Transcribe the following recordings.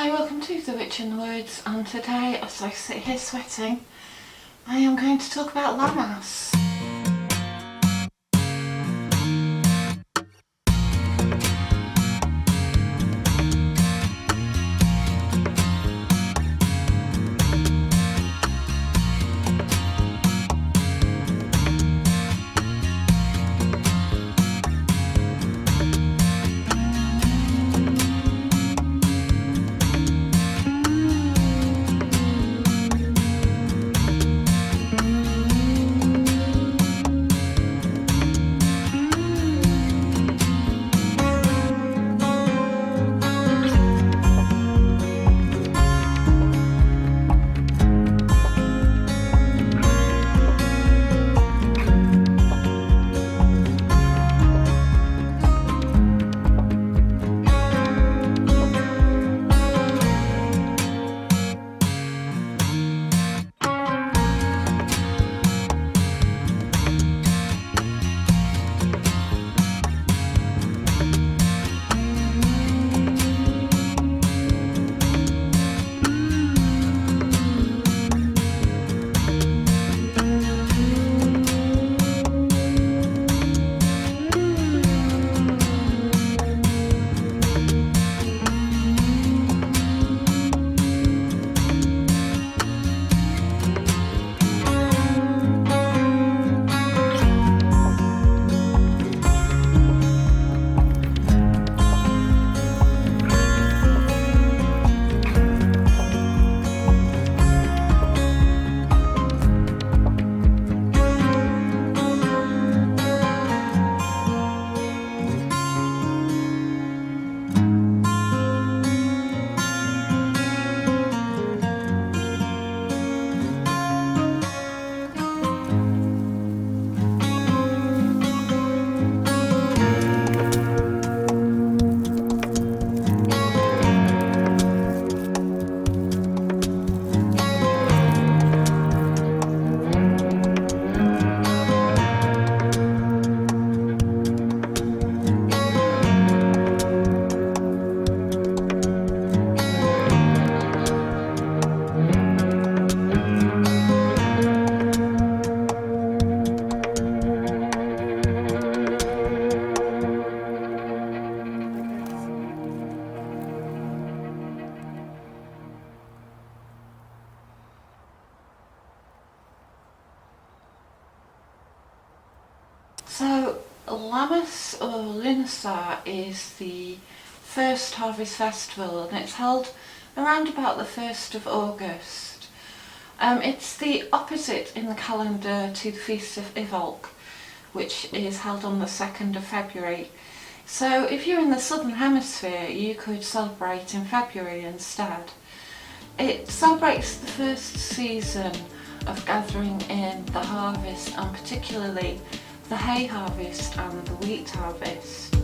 Hi, welcome to The Witch in the Woods, and today, as I sit here sweating, I am going to talk about lammas. So, Lammas or Lughnasadh is the first harvest festival, and it's held around about the 1st of August. It's the opposite in the calendar to the Feast of Ivalc, which is held on the 2nd of February. So if you're in the southern hemisphere, you could celebrate in February instead. It celebrates the first season of gathering in the harvest, and particularly the hay harvest and the wheat harvest.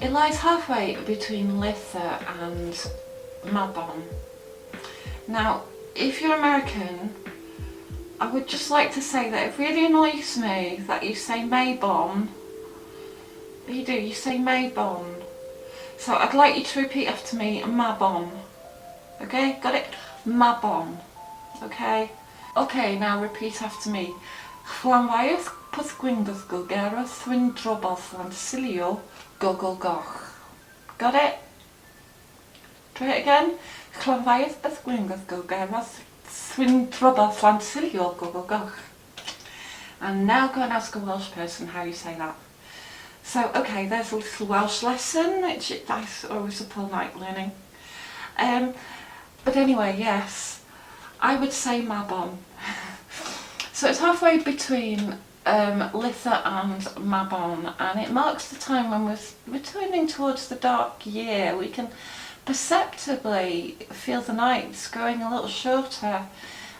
It lies halfway between Litha and Maybon. Now, if you're American, I would just like to say that it really annoys me that you say Maybon. You say Maybon. So I'd like you to repeat after me, Maybon. Okay, got it? Maybon. Okay? Okay, now repeat after me. Chlamwaith Pasgwingus Gulgara Swin Drobos Lansilio Gogol Goch. Got it? Try it again. Clonfaidd bysgwyngodd gogeras swyn trobas lansilio gogogoch. And now go and ask a Welsh person how you say that. So, okay, there's a little Welsh lesson, which I always up all night learning. But anyway, yes, I would say Maybon. So it's halfway between Litha and Maybon, and it marks the time when we're turning towards the dark year. We can perceptibly feel the nights growing a little shorter,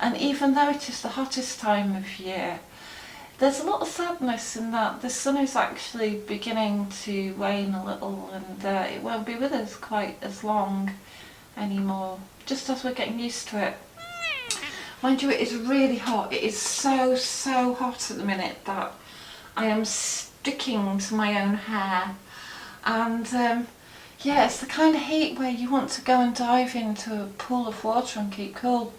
and even though it is the hottest time of year, there's a lot of sadness in that the sun is actually beginning to wane a little, and it won't be with us quite as long anymore, just as we're getting used to it. Mind you, it is really hot. It is so hot at the minute that I am sticking to my own hair. And yeah, it's the kind of heat where you want to go and dive into a pool of water and keep cool.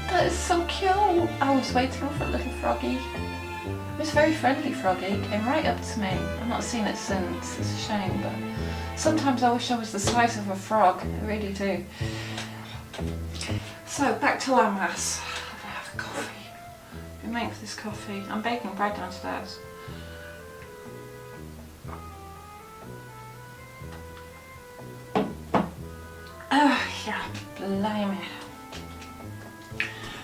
That is so cute. I was waiting for little Froggy. It was very friendly, Froggy. It came right up to me. I've not seen it since. It's a shame, but sometimes I wish I was the size of a frog. I really do. So back to Lammas. I have a coffee. We make for this coffee. I'm baking bread downstairs. Oh yeah, blimey.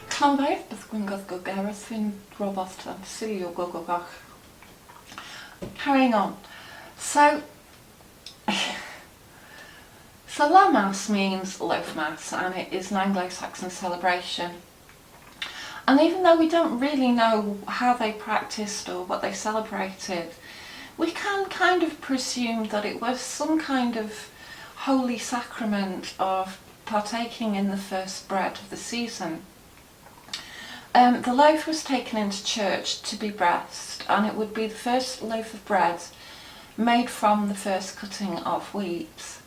Clonfaidd bysgwyngodd gogeras swyn trobas lansilio gogogoch. Carrying on. So Lammas means loaf mass, and it is an Anglo-Saxon celebration. And even though we don't really know how they practiced or what they celebrated, we can kind of presume that it was some kind of holy sacrament of partaking in the first bread of the season. The loaf was taken into church to be blessed, and it would be the first loaf of bread made from the first cutting of wheat.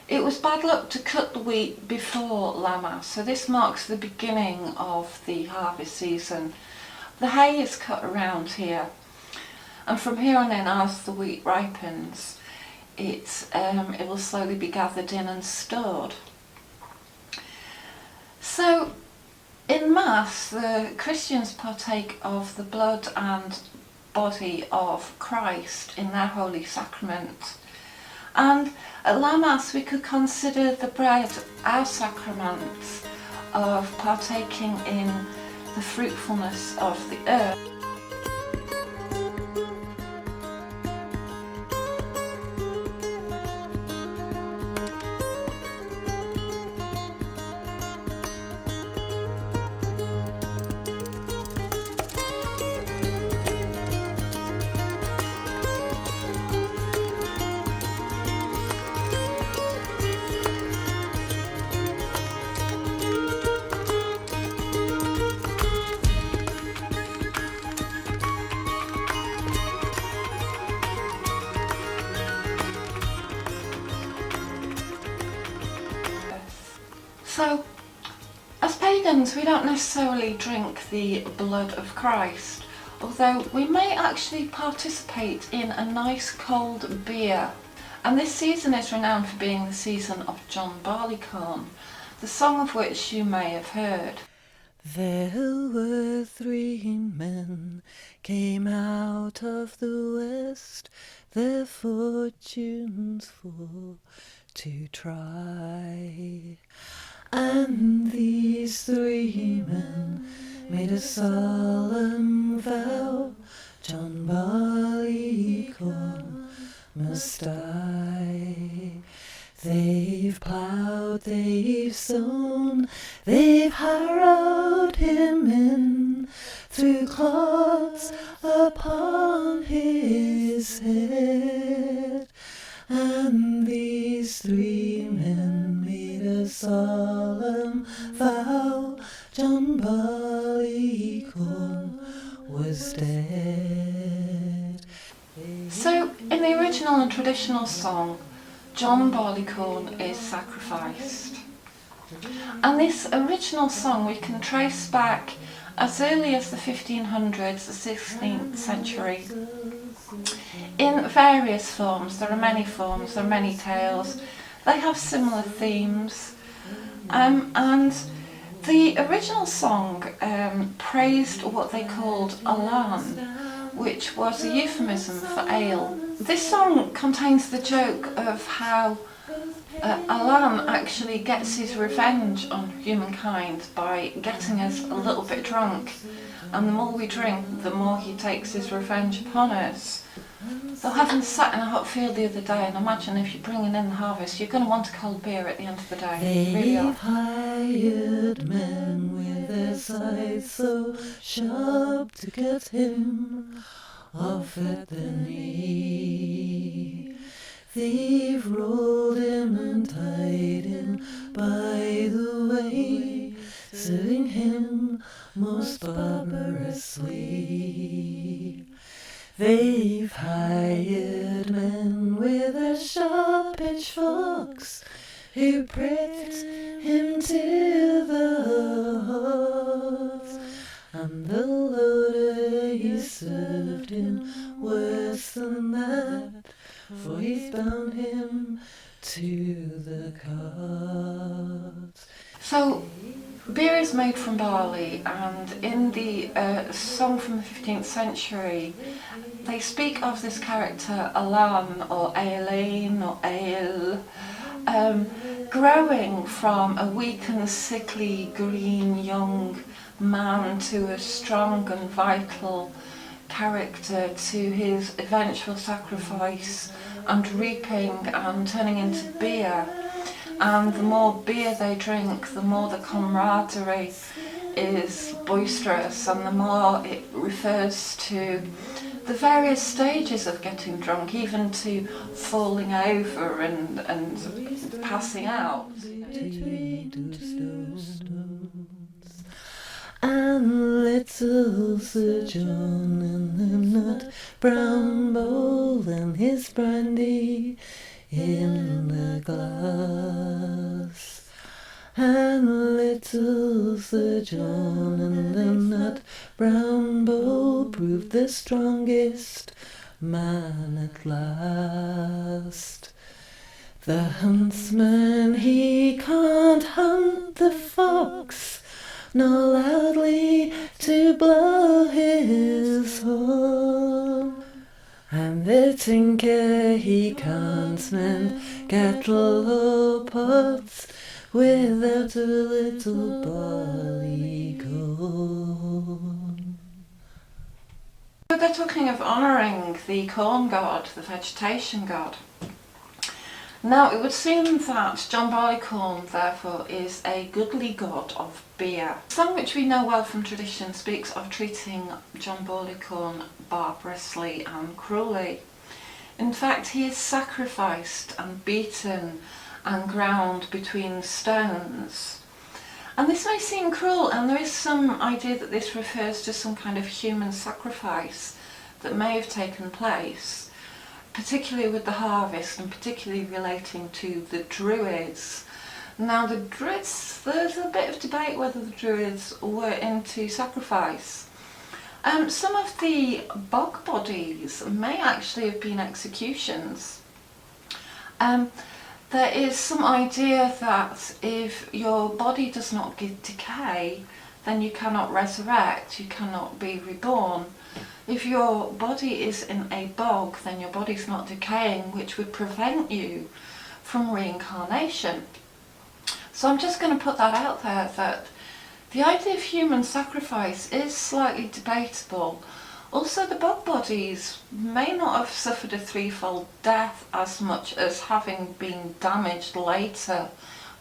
It was bad luck to cut the wheat before Lammas, so this marks the beginning of the harvest season. The hay is cut around here, and from here on in, as the wheat ripens, it will slowly be gathered in and stored. So in Mass, the Christians partake of the blood and body of Christ in their holy sacrament. And at Lammas we could consider the bread our sacrament of partaking in the fruitfulness of the earth. So, as pagans, we don't necessarily drink the blood of Christ, although we may actually participate in a nice cold beer. And this season is renowned for being the season of John Barleycorn, the song of which you may have heard. There were 3 men came out of the west, their fortunes for to try. And these 3 men made a solemn vow, John Barleycorn must die. They've ploughed, they've sown, they've harrowed him in, threw clods upon his head. And these 3 men made a solemn vow, John Barleycorn Barleycorn was dead. So, in the original and traditional song, John Barleycorn is sacrificed. And this original song we can trace back as early as the 1500s, the 16th century, in various forms. There are many forms, there are many tales. They have similar themes. And the original song praised what they called a lan, which was a euphemism for ale. This song contains the joke of how a lan actually gets his revenge on humankind by getting us a little bit drunk, and the more we drink, the more he takes his revenge upon us. So having sat in a hot field the other day, and imagine if you're bringing in the harvest, you're going to want a cold beer at the end of the day. They've hired men with their scythes so sharp to cut him off at the knee. They've rolled him and tied him by the way, serving him most barbarously. They've hired men with their sharp pitchforks who pricked him to the heart, and the loader he served him worse than that, for he's bound him to the cart. So, beer is made from barley, and in the song from the 15th century, they speak of this character, Alan, or Aileen, or Ale, growing from a weak and sickly green young man to a strong and vital character, to his eventual sacrifice and reaping and turning into beer. And the more beer they drink, the more the camaraderie is boisterous, and the more it refers to the various stages of getting drunk, even to falling over and passing out. And little Sir John in the nut brown bowl, and his brandy in the glass. And little Sir John in the nut brown bowl proved the strongest man at last. The huntsman, he can't hunt the fox, nor loudly to blow his horn. And the tinker, he can't mend kettle or pots without a little barleycorn. So they're talking of honouring the corn god, the vegetation god. Now, it would seem that John Barleycorn, therefore, is a goodly god of beer. The song which we know well from tradition speaks of treating John Barleycorn barbarously and cruelly. In fact, he is sacrificed and beaten and ground between stones. And this may seem cruel, and there is some idea that this refers to some kind of human sacrifice that may have taken place, particularly with the harvest and particularly relating to the Druids. Now, the Druids, there's a bit of debate whether the Druids were into sacrifice. Some of the bog bodies may actually have been executions. There is some idea that if your body does not decay, then you cannot resurrect, you cannot be reborn. If your body is in a bog, then your body's not decaying, which would prevent you from reincarnation. So I'm just going to put that out there, that the idea of human sacrifice is slightly debatable. Also, the bog bodies may not have suffered a threefold death as much as having been damaged later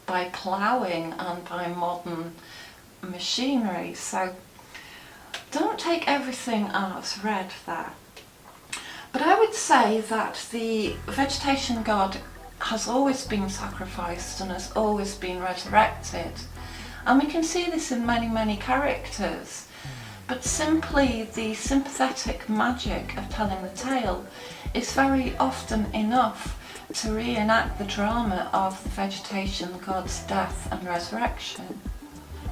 by ploughing and by modern machinery. So don't take everything as read there. But I would say that the vegetation god has always been sacrificed and has always been resurrected. And we can see this in many characters. But simply the sympathetic magic of telling the tale is very often enough to reenact the drama of the vegetation god's death and resurrection.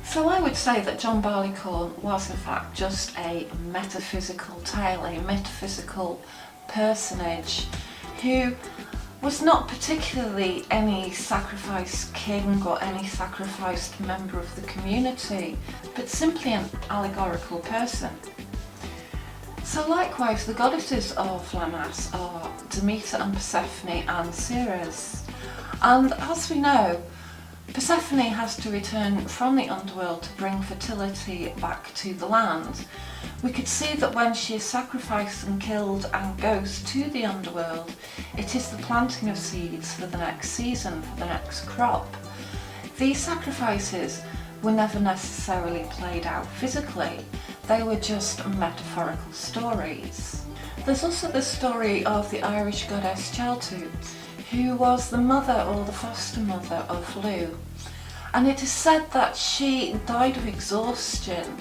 So I would say that John Barleycorn was in fact just a metaphysical tale, a metaphysical personage who was not particularly any sacrificed king or any sacrificed member of the community, but simply an allegorical person. So likewise, the goddesses of Lammas are Demeter and Persephone and Ceres. And as we know, Persephone has to return from the underworld to bring fertility back to the land. We could see that when she is sacrificed and killed and goes to the underworld, it is the planting of seeds for the next season, for the next crop. These sacrifices were never necessarily played out physically, they were just metaphorical stories. There's also the story of the Irish goddess Cheltu, who was the mother or the foster mother of Lugh. And it is said that she died of exhaustion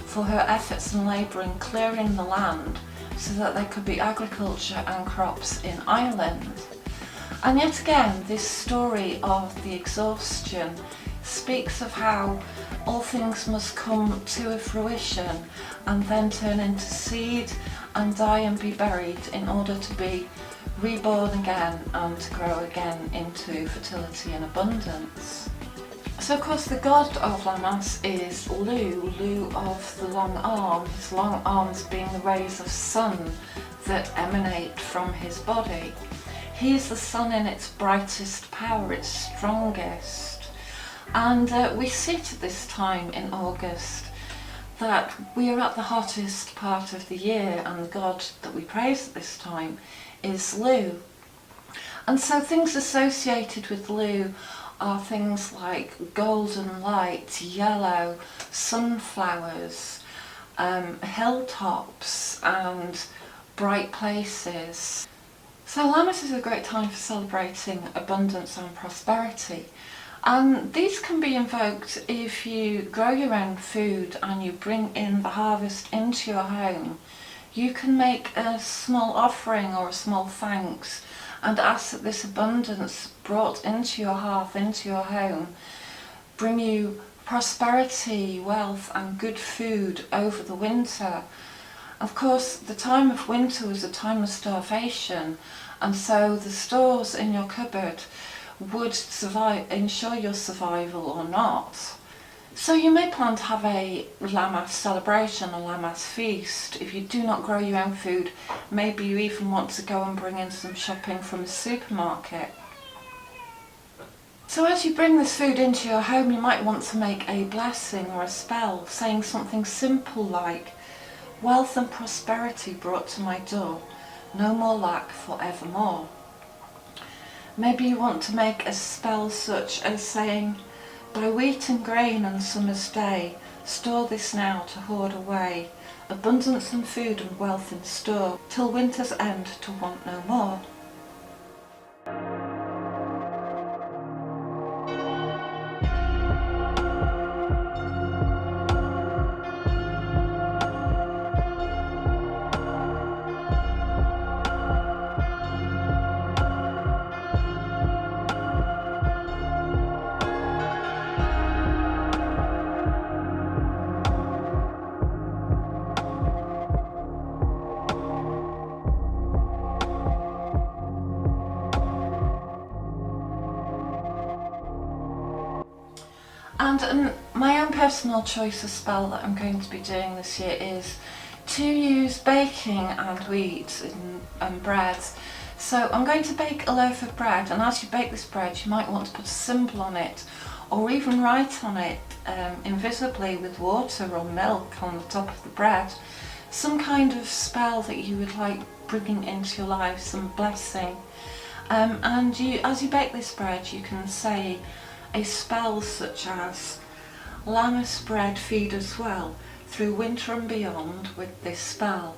for her efforts and labour in clearing the land so that there could be agriculture and crops in Ireland. And yet again, this story of the exhaustion speaks of how all things must come to a fruition and then turn into seed and die and be buried in order to be reborn again and to grow again into fertility and abundance. So of course the god of Lammas is Lugh of the long arm, his long arms being the rays of sun that emanate from his body. He is the sun in its brightest power, its strongest. And we see it at this time in August that we are at the hottest part of the year, and the god that we praise at this time is Lugh. And so things associated with Lugh are things like golden light, yellow, sunflowers, hilltops and bright places. So Lammas is a great time for celebrating abundance and prosperity. And these can be invoked if you grow your own food and you bring in the harvest into your home. You can make a small offering or a small thanks and ask that this abundance brought into your hearth, into your home, bring you prosperity, wealth and good food over the winter. Of course, the time of winter was a time of starvation, and so the stores in your cupboard would ensure your survival or not. So you may plan to have a Lammas celebration, a Lammas feast. If you do not grow your own food, maybe you even want to go and bring in some shopping from a supermarket. So as you bring this food into your home, you might want to make a blessing or a spell, saying something simple like, "Wealth and prosperity brought to my door, no more lack for evermore." Maybe you want to make a spell such as saying, "Buy wheat and grain on summer's day, store this now to hoard away, abundance and food and wealth in store, till winter's end to want no more." And my own personal choice of spell that I'm going to be doing this year is to use baking and wheat and bread. So I'm going to bake a loaf of bread, and as you bake this bread you might want to put a symbol on it or even write on it invisibly with water or milk on the top of the bread some kind of spell that you would like bringing into your life, some blessing. And as you bake this bread you can say a spell such as, "Lammas bread feed us well through winter and beyond with this spell."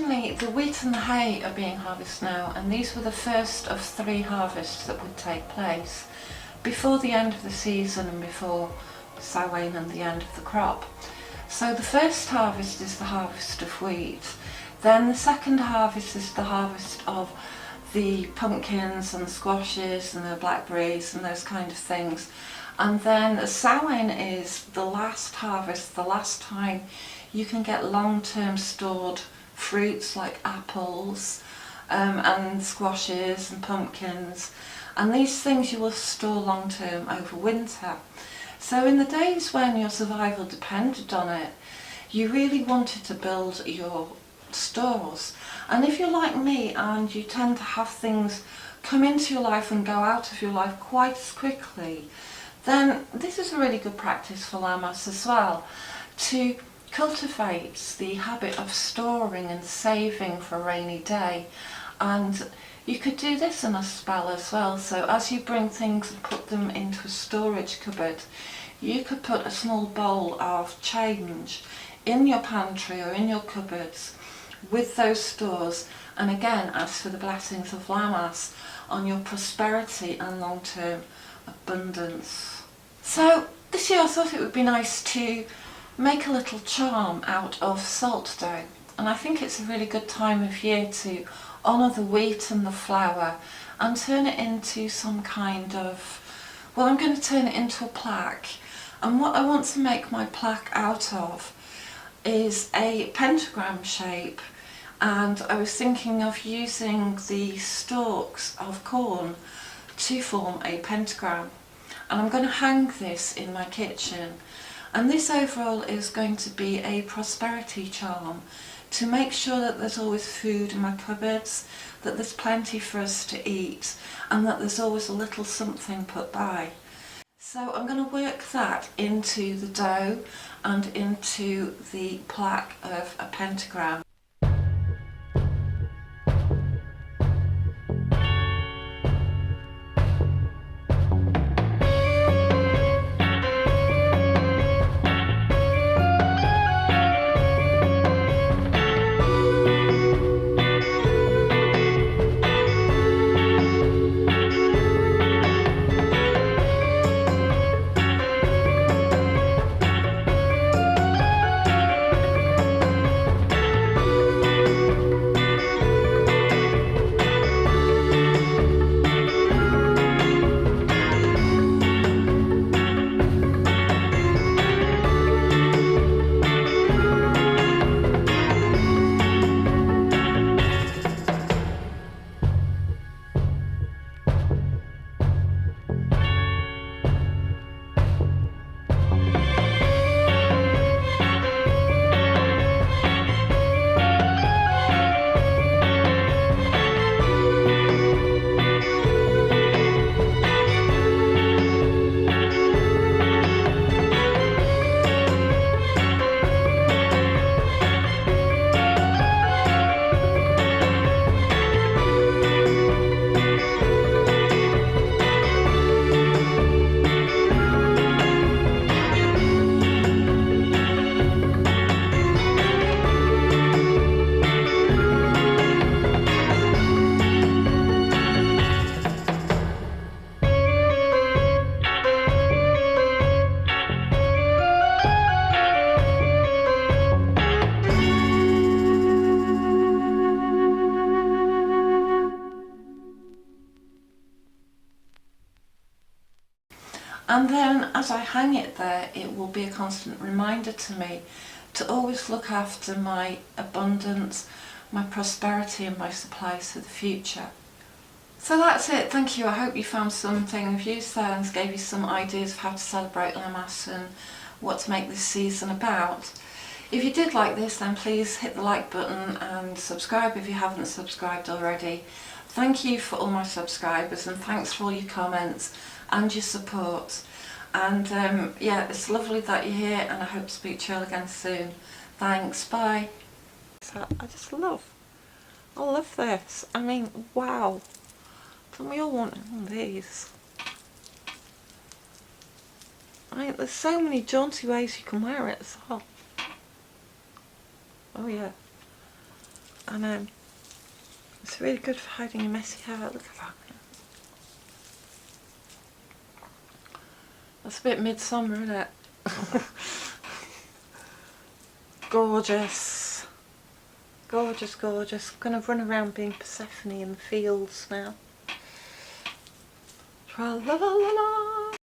interestingly, the wheat and the hay are being harvested now, and these were the first of 3 harvests that would take place before the end of the season and before sowing and the end of the crop. So the first harvest is the harvest of wheat, then the second harvest is the harvest of the pumpkins and the squashes and the blackberries and those kind of things, and then the sowing is the last harvest, the last time you can get long-term stored fruits like apples and squashes and pumpkins, and these things you will store long-term over winter. So in the days when your survival depended on it, you really wanted to build your stores. And if you're like me and you tend to have things come into your life and go out of your life quite as quickly, then this is a really good practice for Lammas as well, to cultivate the habit of storing and saving for a rainy day. And you could do this in a spell as well, so as you bring things and put them into a storage cupboard, you could put a small bowl of change in your pantry or in your cupboards with those stores, and again ask for the blessings of Lammas on your prosperity and long-term abundance. So this year I thought it would be nice to make a little charm out of salt dough, and I think it's a really good time of year to honour the wheat and the flour and turn it into some kind of, well, I'm going to turn it into a plaque. And what I want to make my plaque out of is a pentagram shape, and I was thinking of using the stalks of corn to form a pentagram, and I'm going to hang this in my kitchen. And this overall is going to be a prosperity charm to make sure that there's always food in my cupboards, that there's plenty for us to eat, and that there's always a little something put by. So I'm going to work that into the dough and into the plaque of a pentagram. And then as I hang it there, it will be a constant reminder to me to always look after my abundance, my prosperity and my supplies for the future. So that's it, thank you. I hope you found something of use there and gave you some ideas of how to celebrate Lammas and what to make this season about. If you did like this, then please hit the like button and subscribe if you haven't subscribed already. Thank you for all my subscribers, and thanks for all your comments and your support. And yeah, it's lovely that you're here, and I hope to speak to you all again soon. Thanks, bye. So I love this. I mean, wow. Don't we all want one of these? I mean, there's so many jaunty ways you can wear it as well. Oh yeah. I know. It's really good for hiding your messy hair. Look at that. That's a bit midsummer, isn't it? Gorgeous. Gorgeous, gorgeous. I'm going to run around being Persephone in the fields now. Tra la la la la.